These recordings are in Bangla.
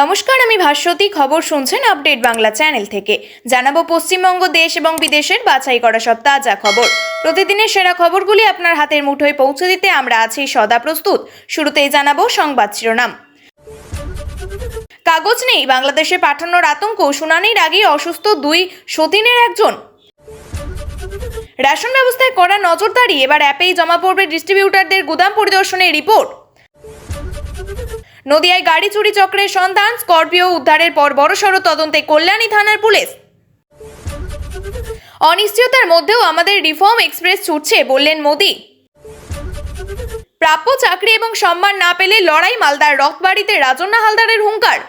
নমস্কার, আমি ভাস্বতী। খবর শুনছেন আপডেট বাংলা চ্যানেল থেকে। জানাবো পশ্চিমবঙ্গ, দেশ এবং বিদেশের বাছাই করা সব তাজা খবর। প্রতিদিনের সেরা খবরগুলি আপনার হাতের মুঠোয় পৌঁছে দিতে আমরা আছি সদা প্রস্তুত। শুরুতেই জানাবো সংবাদ শিরোনাম। কাগজ নেই, বাংলাদেশে পাঠানোর আতঙ্ক। শুনানির আগে অসুস্থ দুই সতীনের একজন। রেশন ব্যবস্থায় কড়া নজরদারি, এবার অ্যাপেই জমা পড়বে ডিস্ট্রিবিউটারদের গুদাম পরিদর্শনের রিপোর্ট। নদিয়ায় গাড়ি চুরি চক্রের সন্ধান, স্করপিও উদ্ধারের পর বড়সড় তদন্তে কল্যাণী থানার পুলিশ। অনিশ্চয়তার মধ্যেও আমাদের রিফর্ম এক্সপ্রেস ছুটছে, বললেন মোদি। প্রাপ্য চাকরি এবং সম্মান না পেলে লড়াই, মালদার রথবাড়িতে রাজন্না হালদারের হুঙ্কার।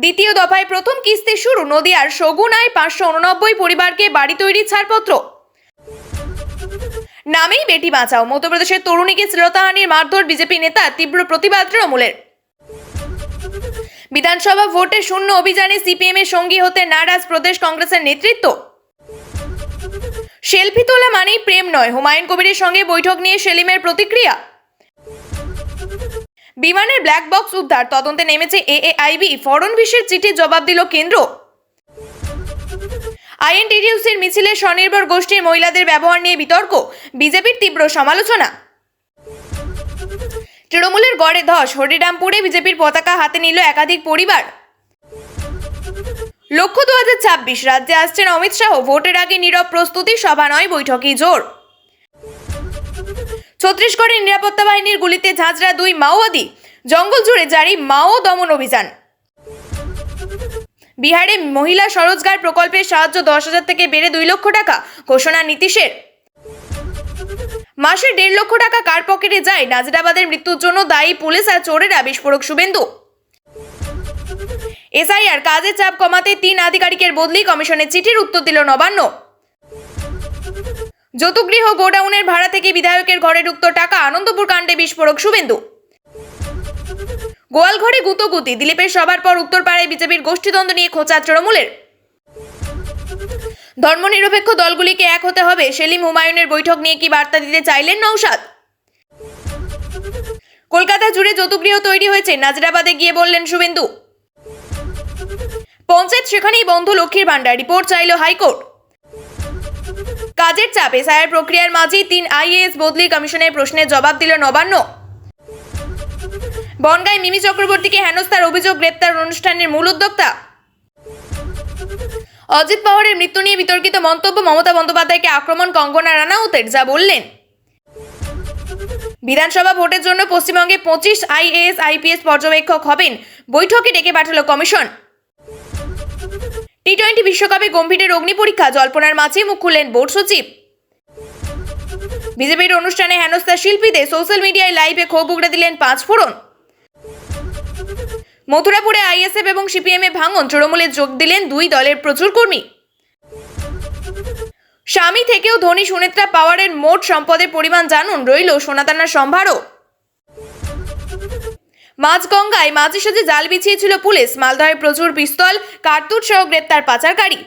দ্বিতীয় দফায় প্রথম কিস্তি শুরু, নদিয়ার সগুনায় 589 পরিবারকে বাড়ি তৈরির ছাড়পত্র। নামেই বেটি বাঁচাও, মধ্যপ্রদেশের তরুণীকে শ্লীলতাহানির মারধর, বিজেপি নেতা তীব্র প্রতিবাদ তৃণমূলের। বিধানসভা ভোটে শূন্য অভিযানে সিপিএম এর সঙ্গী হতে নারাজ প্রদেশ কংগ্রেসের নেতৃত্ব। সেলফি তোলা মানেই প্রেম নয়, হুমায়ুন কবিরের সঙ্গে বৈঠক নিয়ে সেলিমের প্রতিক্রিয়া। বিমানের ব্ল্যাক বক্স উদ্ধার, তদন্তে নেমেছে এএআইবি। ফড়নবিশের চিঠির জবাব দিল কেন্দ্র। আইএনটিটিউসির মিছিলে স্বনির্ভর গোষ্ঠীর মহিলাদের ব্যবহার নিয়ে বিতর্ক, বিজেপির তীব্র সমালোচনা। তৃণমূলের গড়ে ধস, হরিরামপুরে বিজেপির পতাকা হাতে নিল একাধিক পরিবার। লক্ষ্য 2026, রাজ্যে আসছেন অমিত শাহ। ভোটের আগে নীরব প্রস্তুতি, সভা নয় বৈঠকই জোর। ছত্তিশগড়ের নিরাপত্তা বাহিনীর গুলিতে ঝাঁঝরা দুই মাওবাদী, জঙ্গল জুড়ে জারি মাও দমন অভিযান। বিহারে মহিলা স্বরোজগার প্রকল্পের সাহায্য 10,000 থেকে বেড়ে 2 লক্ষ টাকা, ঘোষণা নীতিশের। মাসে 1.5 লক্ষ টাকা কার পকেটে যায়, নাজিরাবাদের মৃত্যুর জন্য দায়ী পুলিশ আর চোরেরা, বিস্ফোরক শুভেন্দু। এসআইআর কাজের চাপ কমাতে 3 আধিকারিকের বদলি, কমিশনের চিঠির উত্তর দিল নবান্ন। যৌতুকগৃহ গোডাউনের ভাড়া থেকে বিধায়কের ঘরে ঢুকত টাকা, আনন্দপুর কাণ্ডে বিস্ফোরক শুভেন্দু। গোয়ালঘরে গুতোগুতি, দিলীপের সভার পর উত্তরপাড়ায় বিজেপির গোষ্ঠীদ্বন্দ্ব নিয়ে খোঁচা তৃণমূলের। ধর্মনিরপেক্ষ দলগুলিকে এক হতে হবে, সেলিম হুমায়ুনের বৈঠক নিয়ে কি বার্তা দিতে চাইলেন নওশাদ। কলকাতা জুড়ে যৌতুকগৃহ তৈরি হয়েছে, নাজিরাবাদে গিয়ে বললেন শুভেন্দু। পঞ্চায়েত সেখানেই বন্ধ লক্ষ্মীর ভান্ডার, রিপোর্ট চাইল হাইকোর্ট। কাজের চাপ, এসআইআর প্রক্রিয়ার মাঝেই 3 আইএএস বদলি, কমিশনের প্রশ্নের জবাব দিল নবান্ন। বনগাঁয় মিমি চক্রবর্তীকে হেনস্থার অভিযোগ, গ্রেপ্তার অনুষ্ঠানের মূল উদ্যোক্তা। অজিত পাওয়ারের মৃত্যু নিয়ে বিতর্কিত মন্তব্য, মমতা বন্দ্যোপাধ্যায়কে আক্রমণ কঙ্গনা রানাউতের, যা বললেন। বিধানসভা ভোটের জন্য পশ্চিমবঙ্গে 25 আইএএস আইপিএস পর্যবেক্ষক হবেন, বৈঠকে ডেকে পাঠালো কমিশন। টি-20 বিশ্বকাপে গম্ভীরের অগ্নি পরীক্ষা, জল্পনার মাঝে মুখ খুললেন বোর্ড সচিব। বিজেপির অনুষ্ঠানে হেনস্থা শিল্পীদের, সোশ্যাল মিডিয়ায় লাইভে ক্ষোভ উগড়ে দিলেন 5 ফোড়ন। মথুরাপুরে আইএসএফ এবং সিপিএম এ ভাঙন, তৃণমূলে যোগ দিলেন 2 দলের প্রচুর কর্মী। স্বামী থেকেও ধনী সুনেত্রা পাওয়ারের মোট সম্পদের পরিমাণ জানুন, রইল সোনাদানার সম্ভারও। মাঝগঙ্গায় মাঝি সেজে জাল বিছিয়েছিল পুলিশ, মালদহে প্রচুর পিস্তল, কার্তুজ সহ গ্রেপ্তার পাচারকারী।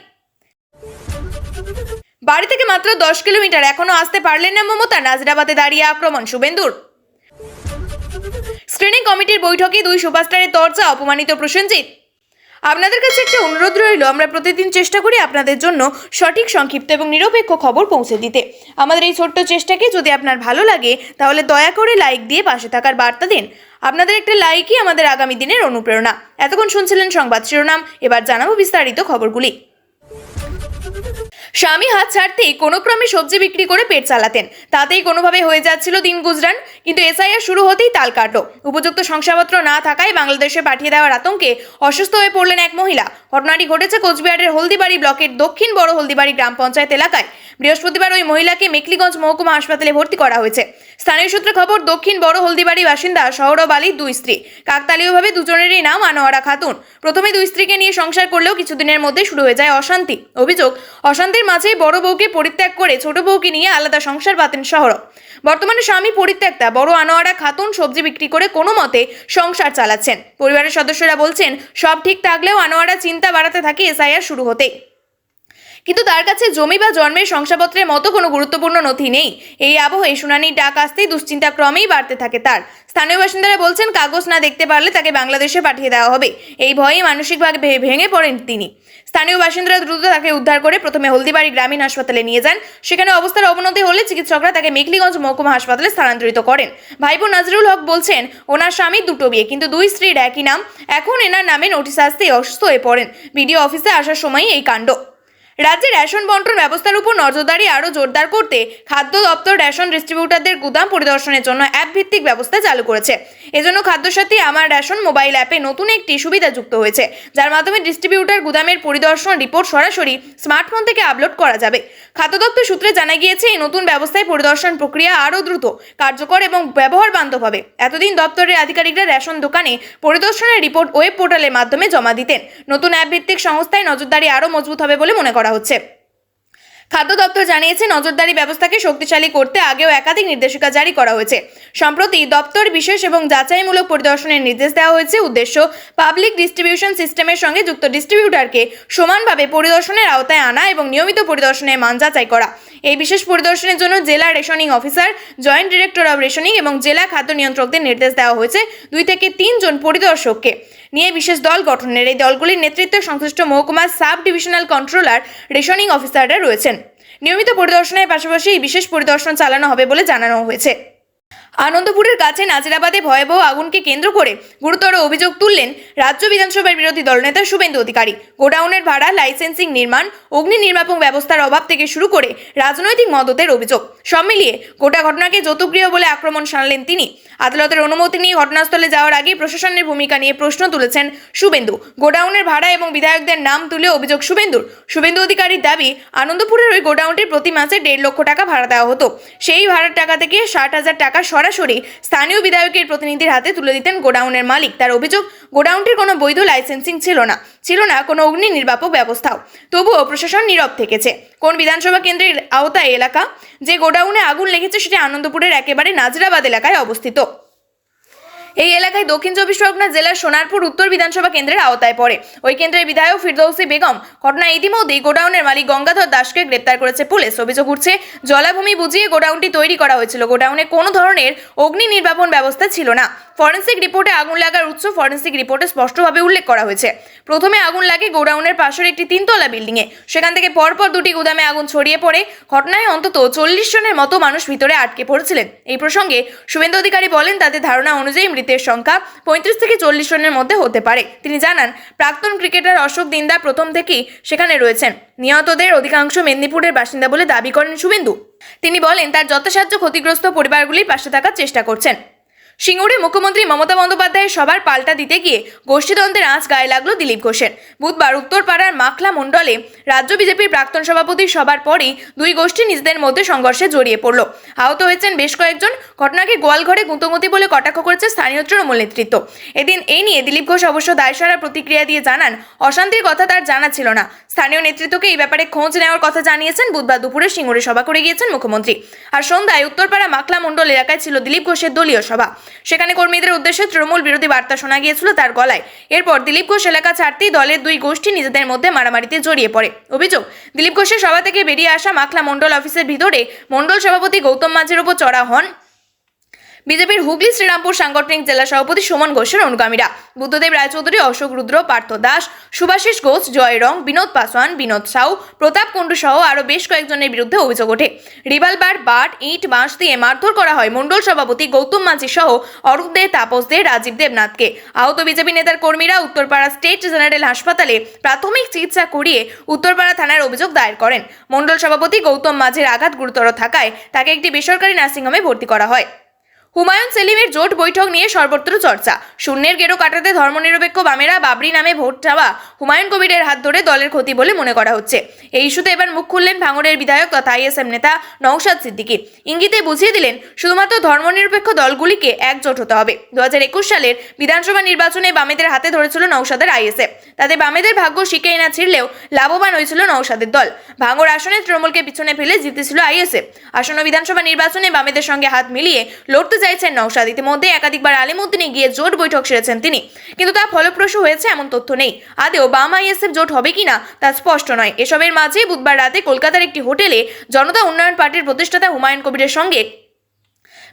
বাড়ি থেকে মাত্র 10 কিলোমিটার, এখনো আসতে পারলেন না মমতা, নাজিরাবাদে দাঁড়িয়ে আক্রমণ শুভেন্দুর। স্ক্রিনিং কমিটির বৈঠকে 2 সুপারস্টারের তরজা, অপমানিত প্রসেনজিৎ। আপনাদের কাছে একটা অনুরোধ রইল, আমরা প্রতিদিন চেষ্টা করি আপনাদের জন্য সঠিক, সংক্ষিপ্ত এবং নিরপেক্ষ খবর পৌঁছে দিতে। আমাদের এই ছোট্ট চেষ্টাকে যদি আপনার ভালো লাগে, তাহলে দয়া করে লাইক দিয়ে পাশে থাকার বার্তা দিন। আপনাদের একটা লাইকই আমাদের আগামী দিনের অনুপ্রেরণা। এতক্ষণ শুনছিলেন সংবাদ শিরোনাম, এবার জানাবো বিস্তারিত খবরগুলি। স্বামী হাত ছাড়তেই কোনো ক্রমে সবজি বিক্রি করে পেট চালাতেন, তাতেই কোনোভাবে হয়ে যাচ্ছিল দিন গুজরান। কিন্তু এসআইআর শুরু হতেই তাল কাটলো। উপযুক্ত শংসাপত্র না থাকায় বাংলাদেশে পাঠিয়ে দেওয়ার আতঙ্কে অসুস্থ হয়ে পড়লেন এক মহিলা। ঘটনাটি ঘটেছে কোচবিহারের হলদিবাড়ি ব্লকের দক্ষিণ বড় হলদিবাড়ি গ্রাম পঞ্চায়েত এলাকায়। বৃহস্পতিবার ওই মহিলাকে মেখলিগঞ্জ মহকুমা হাসপাতালে ভর্তি করা হয়েছে। স্থানীয় সূত্রে খবর, দক্ষিণ বড় হলদিবাড়ি বাসিন্দা সৌরভ আলীর 2 স্ত্রী। কাকতালীয়ভাবে দুজনেরই নাম আনোয়ারা খাতুন। প্রথমে 2 স্ত্রীকে নিয়ে সংসার করলেও কিছুদিনের মধ্যে শুরু হয়ে যায় অশান্তি। অভিযোগ, অশান্তির মাঝে বড় বউকে পরিত্যাগ করে ছোট বউকে নিয়ে আলাদা সংসার পাতেন সৌরভ। বর্তমানে স্বামী পরিত্যক্তা বড় আনোয়ারা খাতুন সবজি বিক্রি করে কোনো মতে সংসার চালাচ্ছেন। পরিবারের সদস্যরা বলছেন, সব ঠিক থাকলেও আনোয়ারা চিন্তা বাড়াতে থাকে এসআইআর শুরু হতেই। কিন্তু তার কাছে জমি বা জন্মের শংসাপত্রের মতো কোনো গুরুত্বপূর্ণ নথি নেই। এই আবহে শুনানির ডাক আসতেই দুশ্চিন্তা ক্রমেই বাড়তে থাকে তার। স্থানীয় বাসিন্দারা বলছেন, কাগজ না দেখতে পারলে তাকে বাংলাদেশে পাঠিয়ে দেওয়া হবে। এই ভয়ে মানসিকভাবে ভেঙে পড়েন তিনি। স্থানীয় বাসিন্দারা দ্রুত তাকে উদ্ধার করে প্রথমে হলদিবাড়ি গ্রামীণ হাসপাতালে নিয়ে যান। সেখানে অবস্থার অবনতি হলে চিকিৎসকরা তাকে মেখলিগঞ্জ মহকুমা হাসপাতালে স্থানান্তরিত করেন। ভাইপো নাজরুল হক বলছেন, ওনার স্বামীর দুটো বিয়ে, কিন্তু দুই স্ত্রীর একই নাম। এখন এনার নামে নোটিশ আসতেই অসুস্থ হয়ে পড়েন। বিডিও অফিসে আসার সময়ই এই কাণ্ড। রাজ্যে রেশন বন্টন ব্যবস্থার উপর নজরদারি আরও জোরদার করতে খাদ্য দপ্তর রেশন ডিস্ট্রিবিউটারদের গুদাম পরিদর্শনের জন্য অ্যাপ ভিত্তিক ব্যবস্থা চালু করেছে। এজন্য খাদ্যসাথী আমার রেশন মোবাইল অ্যাপে নতুন একটি সুবিধা যুক্ত হয়েছে, যার মাধ্যমে ডিস্ট্রিবিউটার গুদামের পরিদর্শন রিপোর্ট সরাসরি স্মার্টফোন থেকে আপলোড করা যাবে। খাদ্য দপ্তর সূত্রে জানা গিয়েছে, এই নতুন ব্যবস্থায় পরিদর্শন প্রক্রিয়া আরও দ্রুত, কার্যকর এবং ব্যবহার বান্ধব হবে। এতদিন দপ্তরের আধিকারিকরা রেশন দোকানে পরিদর্শনের রিপোর্ট ওয়েব পোর্টালের মাধ্যমে জমা দিতেন। নতুন অ্যাপ ভিত্তিক সংস্থায় নজরদারি আরও মজবুত হবে বলে মনে করা হচ্ছে। খাদ্য দপ্তর জানিয়েছে, নজরদারি ব্যবস্থাকে শক্তিশালী করতে আগেও একাধিক নির্দেশিকা জারি করা হয়েছে। সম্প্রতি দপ্তর বিশেষ এবং যাচাইমূলক পরিদর্শনের নির্দেশ দেওয়া হয়েছে। উদ্দেশ্য, পাবলিক ডিস্ট্রিবিউশন সিস্টেমের সঙ্গে যুক্ত ডিস্ট্রিবিউটারকে সমানভাবে পরিদর্শনের আওতায় আনা এবং নিয়মিত পরিদর্শনের মান যাচাই করা। এই বিশেষ পরিদর্শনের জন্য জেলা rationing officer, joint director of rationing এবং জেলা খাদ্য নিয়ন্ত্রকদের নির্দেশ দেওয়া হয়েছে 2 থেকে 3 জন পরিদর্শককে নিয়ে বিশেষ দল গঠনের। এই দলগুলির নেতৃত্বে সংশ্লিষ্ট মহকুমার সাব ডিভিশনাল কন্ট্রোলার, রেশনিং অফিসাররা রয়েছেন। নিয়মিত পরিদর্শনের পাশাপাশি এই বিশেষ পরিদর্শন চালানো হবে বলে জানানো হয়েছে। আনন্দপুরের কাছে নাজিরাবাদে ভয়াবহ আগুনকে কেন্দ্র করে গুরুতর অভিযোগ তুললেন রাজ্য বিধানসভার বিরোধী দলনেতা শুভেন্দু অধিকারী। গোডাউনের ভাড়া, লাইসেন্সিং, নির্মাণ, অগ্নি নির্বাপক ব্যবস্থার অভাব থেকে শুরু করে রাজনৈতিক মদতের অভিযোগ, সব মিলিয়ে গোটা ঘটনাকে যৌতুকগৃহ বলে আক্রমণ শানালেন তিনি। আদালতের অনুমতি নিয়ে ঘটনাস্থলে যাওয়ার আগে প্রশাসনের ভূমিকা নিয়ে প্রশ্ন তুলেছেন শুভেন্দু। গোডাউনের ভাড়া এবং বিধায়কদের নাম তুলে অভিযোগ শুভেন্দুর। শুভেন্দু অধিকারীর দাবি, আনন্দপুরের ওই গোডাউনটির প্রতি মাসে 1.5 লক্ষ টাকা ভাড়া দেওয়া হতো। সেই ভাড়ার টাকা থেকে 60,000 টাকা সরাসরি স্থানীয় বিধায়কের প্রতিনিধির হাতে তুলে দিতেন গোডাউনের মালিক। তার অভিযোগ, গোডাউনটির কোনো বৈধ লাইসেন্সিং ছিল না কোনো অগ্নি নির্বাপক ব্যবস্থাও। তবুও প্রশাসন নীরব থেকেছে। কোন বিধানসভা কেন্দ্রের আওতায় এলাকা? যে গোডাউনে আগুন লেগেছে সেটি আনন্দপুরের একেবারে নাজিরাবাদ এলাকায় অবস্থিত। এই এলাকায় দক্ষিণ 24 পরগনা জেলার সোনারপুর উত্তর বিধানসভা কেন্দ্রের আওতায় পড়ে। ওই কেন্দ্রের বিধায়ক ফিরদৌসী বেগম। ঘটনায় ইতিমধ্যেই গোডাউনের মালিক গঙ্গাধর দাসকে গ্রেপ্তার করেছে পুলিশ। অভিযোগ উঠছে, জলাভূমি বুঝিয়ে গোডাউনটি তৈরি করা হয়েছিল। গোডাউনে কোনো ধরনের অগ্নি নির্বাপন ব্যবস্থা ছিল না। ফরেন্সিক রিপোর্টে আগুন লাগার উৎস ফরেন্সিক রিপোর্টে স্পষ্টভাবে উল্লেখ করা হয়েছে। প্রথমে আগুন লাগে গোডাউনের পাশের একটি 3তলা বিল্ডিংয়ে। সেখান থেকে পরপর 2টি গুদামে আগুন ছড়িয়ে পড়ে। ঘটনায় অন্তত 40 জনের মতো মানুষ ভিতরে আটকে পড়েছিলেন। এই প্রসঙ্গে শুভেন্দু অধিকারী বলেন, তাদের ধারণা অনুযায়ী মৃতের সংখ্যা 35 থেকে 40 জনের মধ্যে হতে পারে। তিনি জানান, প্রাক্তন ক্রিকেটার অশোক দিন্দা প্রথম থেকেই সেখানে রয়েছেন। নিহতদের অধিকাংশ মেদিনীপুরের বাসিন্দা বলে দাবি করেন শুভেন্দু। তিনি বলেন, তার যথাসাধ্য ক্ষতিগ্রস্ত পরিবারগুলির পাশে থাকার চেষ্টা করছেন। সিঙ্গুরে মুখ্যমন্ত্রী মমতা বন্দ্যোপাধ্যায়ের সবার পাল্টা দিতে গিয়ে গোষ্ঠীদ্বন্দ্বের আঁচ গায়ে লাগলো দিলীপ ঘোষের। বুধবার উত্তরপাড়ার মাখলা মণ্ডলে রাজ্য বিজেপির প্রাক্তন সভাপতির সবার পরই 2 গোষ্ঠী নিজেদের মধ্যে সংঘর্ষে জড়িয়ে পড়ল। আহত হয়েছেন বেশ কয়েকজন। ঘটনাকে গোয়ালঘরে গুঁতোগুঁতি বলে কটাক্ষ করেছে স্থানীয় তৃণমূল নেতৃত্ব। এদিন এই নিয়ে দিলীপ ঘোষ অবশ্য দায়সারা প্রতিক্রিয়া দিয়ে জানান, অশান্তির কথা তার জানা ছিল না। স্থানীয় নেতৃত্বকে এই ব্যাপারে খোঁজ নেওয়ার কথা জানিয়েছেন। বুধবার দুপুরে সিঙ্গুরে সভা করে গিয়েছেন মুখ্যমন্ত্রী। আর সন্ধ্যায় উত্তরপাড়া মাখলা মণ্ডল এলাকায় ছিল দিলীপ ঘোষের দলীয় সভা। সেখানে কর্মীদের উদ্দেশ্যে তৃণমূল বিরোধী বার্তা শোনা গিয়েছিল তার গলায়। এরপর দিলীপ ঘোষ এলাকা ছাড়তেই দলের 2 গোষ্ঠী নিজেদের মধ্যে মারামারিতে জড়িয়ে পড়ে। অভিযোগ, দিলীপ ঘোষের সভা থেকে বেরিয়ে আসা মাখলা মণ্ডল অফিসের ভিতরে মণ্ডল সভাপতি গৌতম মাঝির উপর চড়া হন বিজেপির হুগলি শ্রীরামপুর সাংগঠনিক জেলা সভাপতি সুমন ঘোষের অনুগামীরা। বুদ্ধদেব রায়চৌধুরী, অশোক রুদ্র, পার্থ দাস, সুভাষিস ঘোষ, জয় রং, বিনোদ পাসওয়ান, বিনোদ সাউ, প্রতাপ কুণ্ডু সহ আরও বেশ কয়েকজনের বিরুদ্ধে অভিযোগ ওঠে। রিভলভার, বাট, ইট, বাঁশ দিয়ে মারধর করা হয় মণ্ডল সভাপতি গৌতম মাঝি সহ অরূপ দে, তাপস দে, রাজীব দেবনাথকে। আহত বিজেপি নেতার কর্মীরা উত্তরপাড়া স্টেট জেনারেল হাসপাতালে প্রাথমিক চিকিৎসা করিয়ে উত্তরপাড়া থানায় অভিযোগ দায়ের করেন। মণ্ডল সভাপতি গৌতম মাঝির আঘাত গুরুতর থাকায় তাকে একটি বেসরকারি নার্সিংহোমে ভর্তি করা হয়। হুমায়ুন সেলিমের জোট বৈঠক নিয়ে সর্বত্র চর্চা। শূন্যের গেরো কাটাতে ধর্মনিরপেক্ষ বামেরা বাবরি নামে ভোট চাওয়া হুমায়ুন কবিরের হাত ধরে দলের ক্ষতি বলে মনে করা হচ্ছে। এই ইস্যুতে এবার মুখ খুললেন ভাঙড়ের বিধায়ক তথা আইএসএম নেতা নওশাদ সিদ্দিকী। ইঙ্গিতে বুঝিয়ে দিলেন, শুধুমাত্র ধর্মনিরপেক্ষ দলগুলিকে একজোট হতে হবে। 2021 সালের বিধানসভা নির্বাচনে বামেদের হাতে ধরেছিল নওশাদের আইএসএফ। তাতে বামেদের ভাগ্য শিখেই না ছিঁড়লেও লাভবান হয়েছিল নওশাদের দল। ভাঙড় আসনে তৃণমূলকে পিছনে ফেলে জিতেছিল আইএসএফ। আসন্ন বিধানসভা নির্বাচনে বামেদের সঙ্গে হাত মিলিয়ে লড়তে চাইছেন নওশাদ। ইতিমধ্যে একাধিকবার আলিমুদ্দিনে গিয়ে জোট বৈঠক সেরেছেন তিনি, কিন্তু তা ফলপ্রসূ হয়েছে এমন তথ্য নেই। আদেও বাম আইএসএফ জোট হবে কিনা তা স্পষ্ট নয়। এসবের মাঝে বুধবার রাতে কলকাতার একটি হোটেলে জনতা উন্নয়ন পার্টির প্রতিষ্ঠাতা হুমায়ুন কবিরের সঙ্গে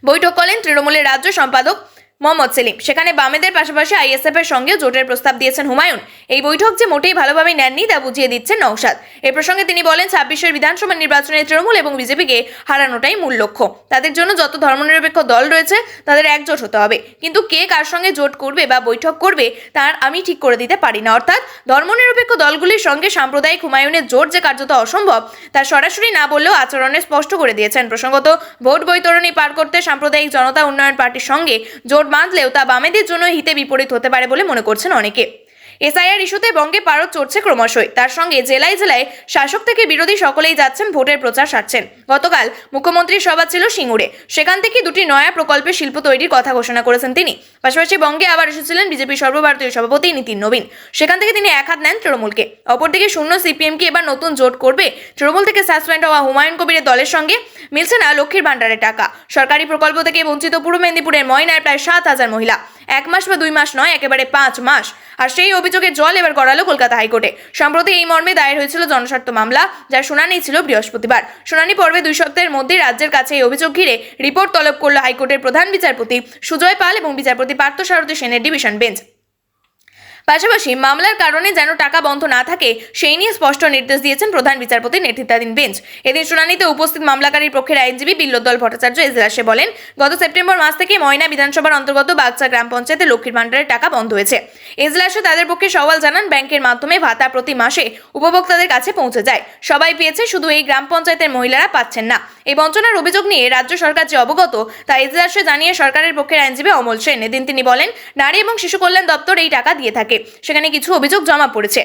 বৈঠক করেন তৃণমূলের রাজ্য সম্পাদক মোহাম্মদ সেলিম। সেখানে বামেদের পাশাপাশি আইএসএফ এর সঙ্গে জোটের প্রস্তাব দিয়েছেন হুমায়ুন। এই বৈঠক যে মোটেই ভালোভাবে নেননি তা বুঝিয়ে দিচ্ছেন নওশাদ। এ প্রসঙ্গে তিনি বলেন, 26-এর বিধানসভা নির্বাচনে তৃণমূল এবং বিজেপিকে হারানোটাই মূল লক্ষ্য। তাদের জন্য যত ধর্মনিরপেক্ষ দল রয়েছে তাদের একজোট হতে হবে, কিন্তু কে কার সঙ্গে জোট করবে বা বৈঠক করবে তার আমি ঠিক করে দিতে পারি না। অর্থাৎ ধর্মনিরপেক্ষ দলগুলির সঙ্গে সাম্প্রদায়িক হুমায়ুনের জোট যে কার্যত অসম্ভব তা সরাসরি না বললেও আচরণে স্পষ্ট করে দিয়েছেন। প্রসঙ্গত, ভোট বৈতরণী পার করতে সাম্প্রদায়িক জনতা উন্নয়ন পার্টির সঙ্গে জোট বাঁধলেও তা বামেদের জন্য হিতে বিপরীত হতে পারে বলে মনে করছেন অনেকে। এসআইআর ইস্যুতে বঙ্গে পারদ চড়ছে ক্রমশই। তার সঙ্গে জেলায় জেলায় শাসক থেকে বিরোধী সকলেই যাচ্ছেন ভোটের প্রচার সারছেন। গতকাল মুখ্যমন্ত্রীর সভা ছিল সিঙ্গুরে। সেখান থেকে দুটি নয়া প্রকল্পের শিল্প তৈরির কথা ঘোষণা করেছেন তিনি। পাশাপাশি বঙ্গে আবার এসেছিলেন বিজেপির সর্বভারতীয় সভাপতি নীতিন নবীন। সেখান থেকে তিনি এক হাত নেন তৃণমূলকে। অপরদিকে শূন্য সিপিএম কি এবার নতুন জোট করবে? তৃণমূল থেকে সাসপেন্ড হওয়া হুমায়ুন কবিরের দলের সঙ্গে মিলছে না লক্ষ্মীর ভান্ডারের টাকা। সরকারি প্রকল্প থেকে বঞ্চিত পূর্ব মেদিনীপুরের ময়নায় প্রায় 7,000 মহিলা। 1 মাস বা 2 মাস নয়, একেবারে 5 মাস। আর সেই অভিযোগের জল এবার গড়ালো কলকাতা হাইকোর্টে। সম্প্রতি এই মর্মে দায়ের হয়েছিল জনস্বার্থ মামলা, যার শুনানি ছিল বৃহস্পতিবার। শুনানি পর্বে 2 সপ্তাহের মধ্যে রাজ্যের কাছে এই অভিযোগ ঘিরে রিপোর্ট তলব করল হাইকোর্টের প্রধান বিচারপতি সুজয় পাল এবং বিচারপতি পার্থসারথী সেনের ডিভিশন বেঞ্চ। পাশাপাশি মামলার কারণে যেন টাকা বন্ধ না থাকে সেই নিয়ে স্পষ্ট নির্দেশ দিয়েছেন প্রধান বিচারপতির নেতৃত্বাধীন বেঞ্চ। এদিন শুনানিতে উপস্থিত মামলাকারীর পক্ষের আইনজীবী বিল্লোদ্দল ভট্টাচার্য এজলাসে বলেন, গত সেপ্টেম্বর মাস থেকে ময়না বিধানসভার অন্তর্গত বাগচা গ্রাম পঞ্চায়েতে লক্ষ্মীর ভান্ডারের টাকা বন্ধ হয়েছে। এজলাসে তাদের পক্ষে সওয়াল জানান, ব্যাংকের মাধ্যমে ভাতা প্রতি মাসে উপভোক্তাদের কাছে পৌঁছে যায়। সবাই পেয়েছে, শুধু এই গ্রাম পঞ্চায়েতের মহিলারা পাচ্ছেন না। এই বঞ্চনার অভিযোগ নিয়ে রাজ্য সরকার যে অবগত তা এজলাসে জানিয়ে সরকারের পক্ষের আইনজীবী অমল সেন। এদিন তিনি বলেন, নারী এবং শিশু কল্যাণ দপ্তর এই টাকা দিয়ে থাকে। সেখানে কিছু অভিযোগ জমা পড়েছে।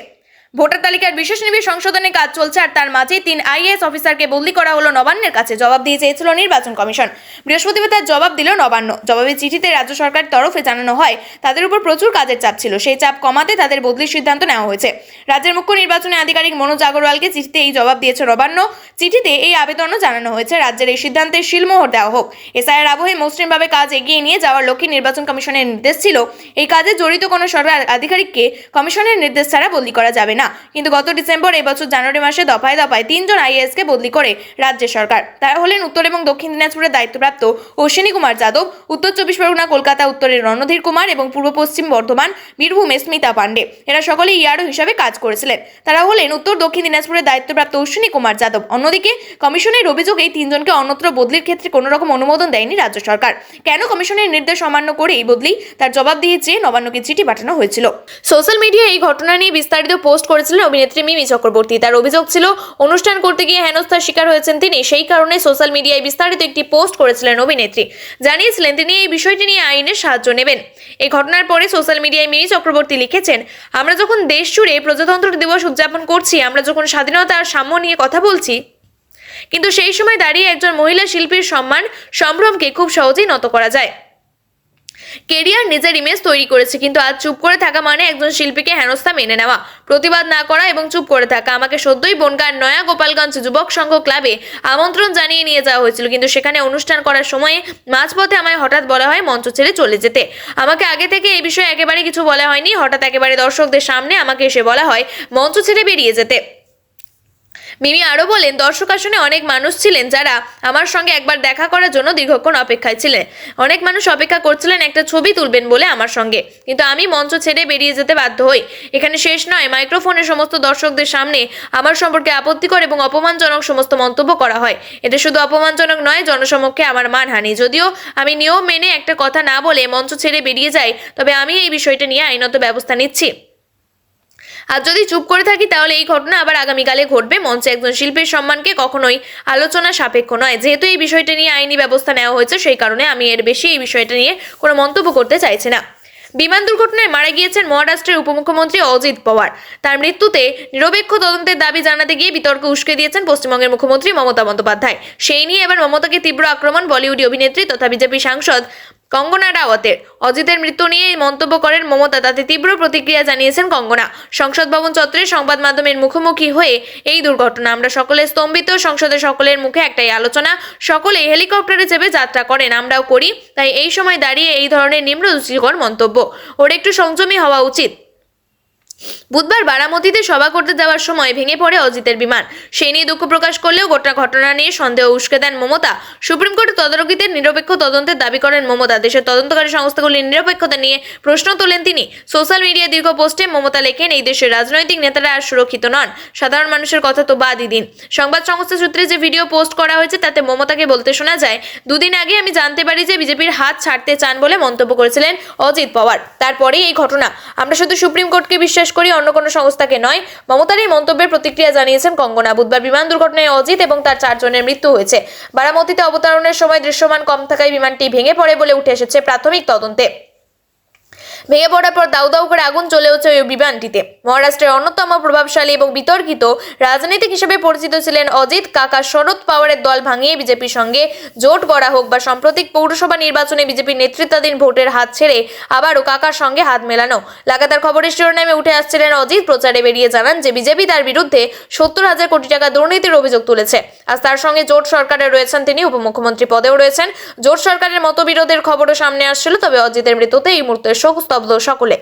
ভোটার তালিকার বিশেষ নিবিড় সংশোধনের কাজ চলছে, আর তার মাঝে 3 আইএএস অফিসারকে বদলি করা হলো নবান্নের কাছে। জবাব দিয়ে চেয়েছিল নির্বাচন কমিশন। বৃহস্পতিবার তার জবাব দিল নবান্ন। জবাবে চিঠিতে রাজ্য সরকারের তরফে জানানো হয় তাদের উপর প্রচুর কাজের চাপ ছিল, সেই চাপ কমাতে তাদের বদলির সিদ্ধান্ত নেওয়া হয়েছে। রাজ্যের মুখ্য নির্বাচনী আধিকারিক মনোজ আগরওয়ালকে চিঠিতে এই জবাব দিয়েছে নবান্ন। চিঠিতে এই আবেদনও জানানো হয়েছে রাজ্যের এই সিদ্ধান্তে শিলমোহর দেওয়া হোক। এসআইআর আবহে মসৃণভাবে কাজ এগিয়ে নিয়ে যাওয়ার লক্ষ্যে নির্বাচন কমিশনের নির্দেশ ছিল এই কাজে জড়িত কোনো সরকার আধিকারিককে কমিশনের নির্দেশ ছাড়া বদলি করা যাবে না। কিন্তু গত ডিসেম্বর এবছর জানুয়ারি মাসে দফায় দফায় 3 জন আইএএস কে বদলি করে রাজ্য সরকার। তারা হলেন উত্তর এবং দক্ষিণ দিনাজপুরের দায়িত্বপ্রাপ্ত অশ্বিনী কুমার যাদব, উত্তর 24 পরগনা কলকাতা উত্তরের রণধীর কুমার এবং পূর্ব পশ্চিম বর্ধমান বীরভূমে স্মিতা পান্ডে। এরা সকলেই ইয়ারও হিসাবে কাজ করেছিলেন। তারা হলেন উত্তর দক্ষিণ দিনাজপুরের দায়িত্বপ্রাপ্ত অশ্বিনী কুমার যাদব। অন্যদিকে কমিশনের অভিযোগ, এই 3 জনকে অন্যত্র বদলির ক্ষেত্রে কোনো রকম অনুমোদন দেয়নি রাজ্য সরকার। কেন কমিশনের নির্দেশ অমান্য করে এই বদলি, তার জবাব দিয়ে চেয়ে নবান্নকে চিঠি পাঠানো হয়েছিল। সোশ্যাল মিডিয়ায় এই ঘটনা নিয়ে বিস্তারিত পোস্ট করেছিলেন অভিনেত্রী মিমি চক্রবর্তী। তার অভিযোগ ছিল অনুষ্ঠান করতে গিয়ে হেনস্থার শিকার হয়েছেন তিনি। সেই কারণে সোশ্যাল মিডিয়ায় বিস্তারিত একটি পোস্ট করেছিলেন অভিনেত্রী। জানিয়েছিলেন তিনি এই বিষয়টি নিয়ে আইনের সাহায্য নেবেন। এই ঘটনার পরে সোশ্যাল মিডিয়ায় মিমি চক্রবর্তী লিখেছেন, আমরা যখন দেশ জুড়ে প্রজাতন্ত্র দিবস উদযাপন করছি, আমরা যখন স্বাধীনতা আর সাম্য নিয়ে কথা বলছি, কিন্তু সেই সময় দাঁড়িয়ে একজন মহিলা শিল্পীর সম্মান সম্ভ্রমকে খুব সহজেই নত করা যায়। কেরিয়ার নিজের ইমেজ তৈরি করেছে, কিন্তু আজ চুপ করে থাকা মানে একজন শিল্পীকে হেনস্থা মেনে নেওয়া, প্রতিবাদ না করা এবং চুপ করে থাকা। আমাকে সদ্যই বনগাঁর নয়া গোপালগঞ্জ যুবক সংঘ ক্লাবে আমন্ত্রণ জানিয়ে নিয়ে যাওয়া হয়েছিল, কিন্তু সেখানে অনুষ্ঠান করার সময়ে মাঝপথে আমায় হঠাৎ বলা হয় মঞ্চ ছেড়ে চলে যেতে। আমাকে আগে থেকে এই বিষয়ে একেবারে কিছু বলা হয়নি। হঠাৎ একেবারে দর্শকদের সামনে আমাকে এসে বলা হয় মঞ্চ ছেড়ে বেরিয়ে যেতে। মিমি আরো বলেন, দর্শক আসনে অনেক মানুষ ছিলেন যারা আমার সঙ্গে একবার দেখা করার জন্য দীর্ঘক্ষণ অপেক্ষায় ছিলেন। অনেক মানুষ অপেক্ষা করছিলেন একটা ছবি তুলবেন বলে আমার সঙ্গে, কিন্তু আমি মঞ্চ ছেড়ে বেরিয়ে যেতে বাধ্য হই। এখানে শেষ নয়, মাইক্রোফোনে সমস্ত দর্শকদের সামনে আমার সম্পর্কে আপত্তিকর এবং অপমানজনক সমস্ত মন্তব্য করা হয়। এটা শুধু অপমানজনক নয়, জনসমক্ষে আমার মানহানি। যদিও আমি নিয়ম মেনে একটা কথা না বলে মঞ্চ ছেড়ে বেরিয়ে যাই, তবে আমি এই বিষয়টা নিয়ে আইনত ব্যবস্থা নিচ্ছি। আর যদি চুপ করে থাকি তাহলে এই ঘটনা আবার আগামীকালে ঘটবে। মঞ্চে একজন শিল্পীর সম্মানকে কখনোই আলোচনা সাপেক্ষ নয়। যেহেতু এই বিষয়টা নিয়ে আইনি ব্যবস্থা নেওয়া হয়েছে, সেই কারণে আমি এর বেশি এই বিষয়টা নিয়ে কোনো মন্তব্য করতে চাইছি না। বিমান দুর্ঘটনায় মারা গিয়েছেন মহারাষ্ট্রের উপমুখ্যমন্ত্রী অজিত পাওয়ার। তার মৃত্যুতে নিরপেক্ষ তদন্তের দাবি জানাতে গিয়ে বিতর্ক উস্কে দিয়েছেন পশ্চিমবঙ্গের মুখ্যমন্ত্রী মমতা বন্দ্যোপাধ্যায়। সেই নিয়ে এবার মমতাকে তীব্র আক্রমণ বলিউড অভিনেত্রী তথা বিজেপি সাংসদ কঙ্গনা রাওয়াতের। অজিতের মৃত্যু নিয়ে এই মন্তব্য করেন মমতা, তাতে তীব্র প্রতিক্রিয়া জানিয়েছেন কঙ্গনা। সংসদ ভবন চত্বরে সংবাদ মাধ্যমের মুখোমুখি হয়ে এই দুর্ঘটনা, আমরা সকলে স্তম্ভিত, সংসদে সকলের মুখে একটাই আলোচনা, সকলেই হেলিকপ্টারে চেপে যাত্রা করেন, আমরাও করি, তাই এই সময় দাঁড়িয়ে এই ধরনের নিম্ন রুচিকর মন্তব্য, ওর একটু সংযমী হওয়া উচিত। বুধবার বারামতিতে সভা করতে যাওয়ার সময় ভেঙে পড়ে অজিতের বিমান, সেই নিয়ে দুঃখ প্রকাশ করলেও গোটা ঘটনা নিয়ে সন্দেহ উস্কে দেন মমতা। সুপ্রিম কোর্টের তদারকিতে নিরপেক্ষ তদন্তের দাবি করেন মমতা। দেশের তদন্তকারী সংস্থাগুলির নিরপেক্ষতা নিয়ে প্রশ্ন তোলেন তিনি। সোশ্যাল মিডিয়ায় দীর্ঘ পোস্টে মমতা লেখেন, এই দেশের রাজনৈতিক নেতারা আর সুরক্ষিত নন, সাধারণ মানুষের কথা তো বাদই দিন। সংবাদ সংস্থা সূত্রে যে ভিডিও পোস্ট করা হয়েছে তাতে মমতাকে বলতে শোনা যায়, দুদিন আগে আমি জানতে পারি যে বিজেপির হাত ছাড়তে চান বলে মন্তব্য করেছিলেন অজিত পাওয়ার, তারপরেই এই ঘটনা। আমরা শুধু সুপ্রিম কোর্টকে বিশ্বাস করি, অন্য কোনো সংস্থাকে নয়। মমতার এই মন্তব্যের প্রতিক্রিয়া জানিয়েছেন কঙ্গনা। বুধবার বিমান দুর্ঘটনায় অজিত এবং তার 4 জনের মৃত্যু হয়েছে। বারামতিতে অবতরণের সময় দৃশ্যমান কম থাকায় বিমানটি ভেঙে পড়ে বলে উঠে এসেছে প্রাথমিক তদন্তে। ভেঙে পড়ার পর দাউ দাউ করে আগুন জ্বলেছে ওই বিমানটিতে। মহারাষ্ট্রের অন্যতম প্রভাবশালী এবং বিতর্কিত রাজনীতিক হিসেবে পরিচিত ছিলেন অজিত। কাকা শরদ পাওয়ারের দল ভাঙিয়ে বিজেপির সঙ্গে জোট গড়া হোক বা সাম্প্রতিক পৌরসভা নির্বাচনে বিজেপির নেতৃত্বাধীন ভোটের হাত ছেড়ে আবারও কাকার সঙ্গে হাত মেলানো, লাগাতার খবরের শিরোনামে উঠে আসছিলেন অজিত। প্রচারে বেরিয়ে জানান যে বিজেপি তার বিরুদ্ধে 70,000 কোটি টাকা দুর্নীতির অভিযোগ তুলেছে। আজ তার সঙ্গে জোট সরকারে রয়েছেন তিনি, উপমুখ্যমন্ত্রী পদেও রয়েছেন। জোট সরকারের মতবিরোধের খবরও সামনে আসছিল, তবে অজিতের মৃত্যুতে এই মুহূর্তে শোক স্তব্ধ সকলে।